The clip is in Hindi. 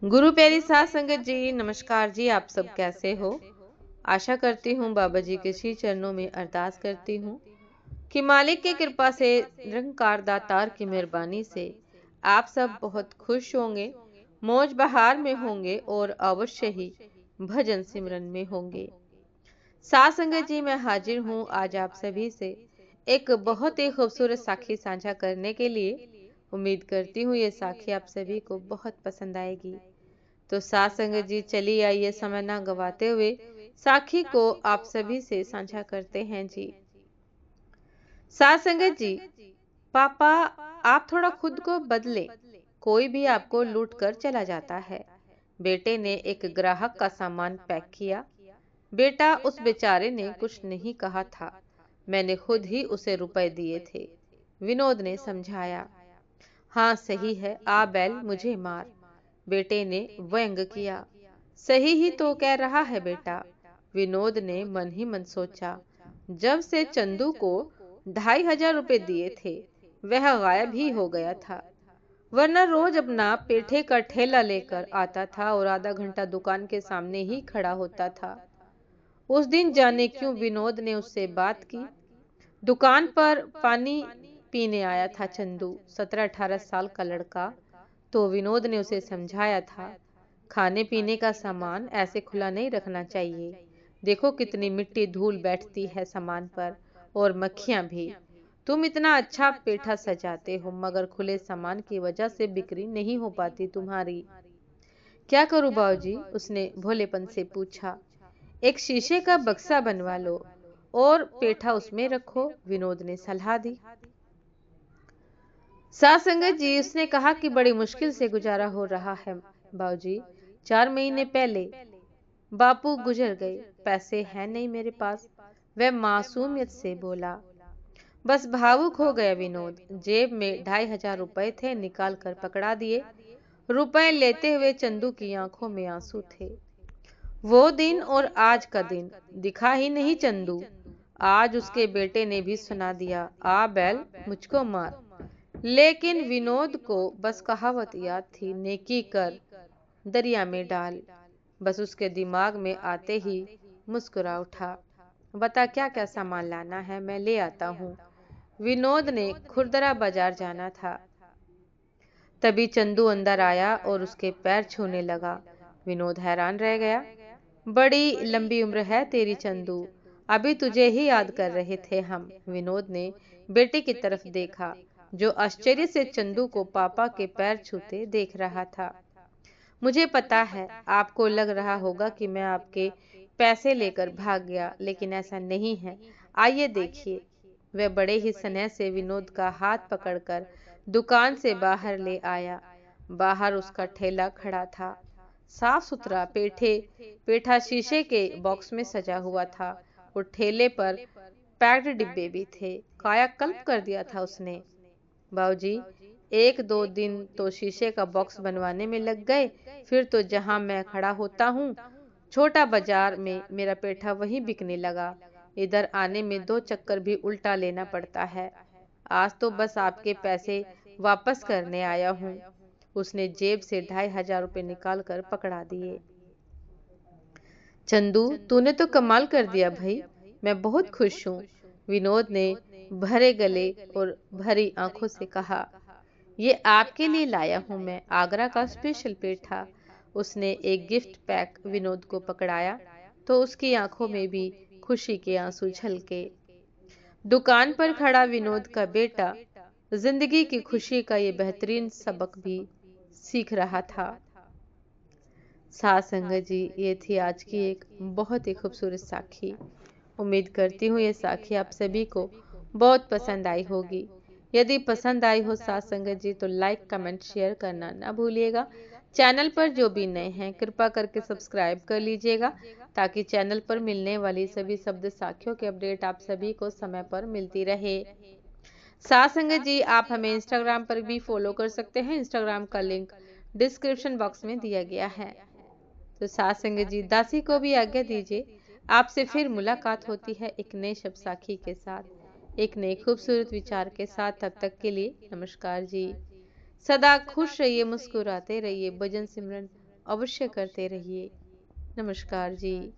गुरु प्यारी साध संगत जी, नमस्कार जी। आप सब कैसे हो? आशा करती हूँ बाबा जी के श्री चरणों में अरदास करती हूँ कि मालिक की कृपा से, निरंकार दातार की मेहरबानी से आप सब बहुत खुश होंगे, मौज बहार में होंगे और अवश्य ही भजन सिमरन में होंगे। साध संगत जी, मैं हाजिर हूँ आज आप सभी से एक बहुत ही खूबसूरत साखी साझा करने के लिए। उम्मीद करती हूँ ये साखी आप सभी को बहुत पसंद आएगी। तो साथ संगत जी, चलिए आइए समय ना गवाते हुए साखी को आप सभी से साझा करते हैं जी। साथ संगत जी, पापा आप थोड़ा खुद को बदले, कोई भी आपको लूट कर चला जाता है। बेटे ने एक ग्राहक का सामान पैक किया। बेटा, उस बेचारे ने कुछ नहीं कहा था, मैंने खुद ही उसे रुपए दिए थे, विनोद ने समझाया। हाँ सही है, आ बैल मुझे मार, बेटे ने व्यंग किया। सही ही तो कह रहा है बेटा, विनोद ने मन ही मन सोचा। जब से चंदू को 2,500 रुपए दिए थे, वह गायब ही हो गया था। वरना रोज अपना पेठे का ठेला लेकर आता था और आधा घंटा दुकान के सामने ही खड़ा होता था। उस दिन जाने क्यों विनोद ने उससे बात की। दुकान पर पानी पीने आया था चंदू, 17-18 साल का लड़का। तो विनोद ने उसे समझाया था, खाने पीने का सामान ऐसे खुला नहीं रखना चाहिए। देखो कितनी मिट्टी धूल बैठती है सामान पर, और मक्खियां भी। तुम इतना अच्छा पेठा सजाते हो, मगर खुले सामान की वजह से बिक्री नहीं हो पाती तुम्हारी। क्या करूं बाबूजी? उसने भोलेपन से पूछा। एक शीशे का बक्सा बनवा लो और पेठा उसमें रखो, विनोद ने सलाह दी। साथ संगत जी, उसने कहा कि बड़ी मुश्किल से गुजारा हो रहा है बाबूजी। 4 महीने पहले बापू गुजर गए, पैसे हैं नहीं मेरे पास, वह मासूमियत से बोला। बस भावुक हो गया विनोद। जेब में 2,500 रुपए थे, निकाल कर पकड़ा दिए। रुपए लेते हुए चंदू की आंखों में आंसू थे। वो दिन और आज का दिन दिखा ही नहीं चंदू। आज उसके बेटे ने भी सुना दिया, आ बैल मुझको मार। लेकिन विनोद को बस कहावत याद थी, नेकी कर दरिया में डाल। बस उसके दिमाग में आते ही मुस्कुरा उठा। बता क्या क्या सामान लाना है, मैं ले आता हूँ। विनोद ने खुरदरा बाजार जाना था। तभी चंदू अंदर आया और उसके पैर छूने लगा। विनोद हैरान रह गया। बड़ी लंबी उम्र है तेरी चंदू, अभी तुझे ही याद कर रहे थे हम। विनोद ने बेटे की तरफ देखा, जो आश्चर्य से चंदू को पापा के पैर छूते देख रहा था। मुझे पता है आपको लग रहा होगा कि मैं आपके पैसे लेकर भाग गया, लेकिन ऐसा नहीं है। आइए देखिए। वह बड़े ही स्नेह से विनोद का हाथ पकड़कर दुकान से बाहर ले आया। बाहर उसका ठेला खड़ा था, साफ सुथरा पेठा शीशे के बॉक्स में सजा हुआ था, और ठेले पर पैक्ड डिब्बे भी थे। कायाकल्प कर दिया था उसने। बाबूजी, 1-2 दिन तो शीशे का बॉक्स बनवाने में लग गए, फिर तो जहां मैं खड़ा होता हूँ छोटा बाजार में, मेरा पेठा वहीं बिकने लगा। इधर आने में 2 चक्कर भी उल्टा लेना पड़ता है। आज तो बस आपके पैसे वापस करने आया हूँ। उसने जेब से 2,500 रुपए निकाल कर पकड़ा दिए। चंदू, तूने तो कमाल कर दिया भाई, मैं बहुत खुश हूँ, विनोद ने भरे गले और भरी आंखों से कहा। ये आपके लिए लाया हूँ मैं, आगरा का स्पेशल पेठा। उसने एक गिफ्ट पैक विनोद को पकड़ाया, तो उसकी आंखों में भी खुशी के आंसू झलके। दुकान पर खड़ा विनोद का बेटा जिंदगी की खुशी का ये बेहतरीन सबक भी सीख रहा था। साथ संगत जी, ये थी आज की एक बहुत ही खूबसूरत साखी। उम्मीद करती हूँ ये साखी आप सभी को बहुत पसंद आई होगी। यदि पसंद आई हो साथ संगत जी, तो लाइक कमेंट शेयर करना ना भूलिएगा। चैनल पर जो भी नए हैं कृपा करके सब्सक्राइब कर लीजिएगा, ताकि चैनल पर मिलने वाली सभी शब्द साखियों के अपडेट आप सभी को समय पर मिलती रहे। साथ संगत जी, आप हमें इंस्टाग्राम पर भी फॉलो कर सकते हैं। इंस्टाग्राम का लिंक डिस्क्रिप्शन बॉक्स में दिया गया है। तो साथ संगत जी, दासी को भी आज्ञा दीजिए। आपसे फिर मुलाकात होती है एक नए शब्द साखी के साथ, एक नए खूबसूरत विचार के साथ। तब तक के लिए नमस्कार जी। सदा खुश रहिए, मुस्कुराते रहिए, भजन सिमरन अवश्य करते रहिए। नमस्कार जी।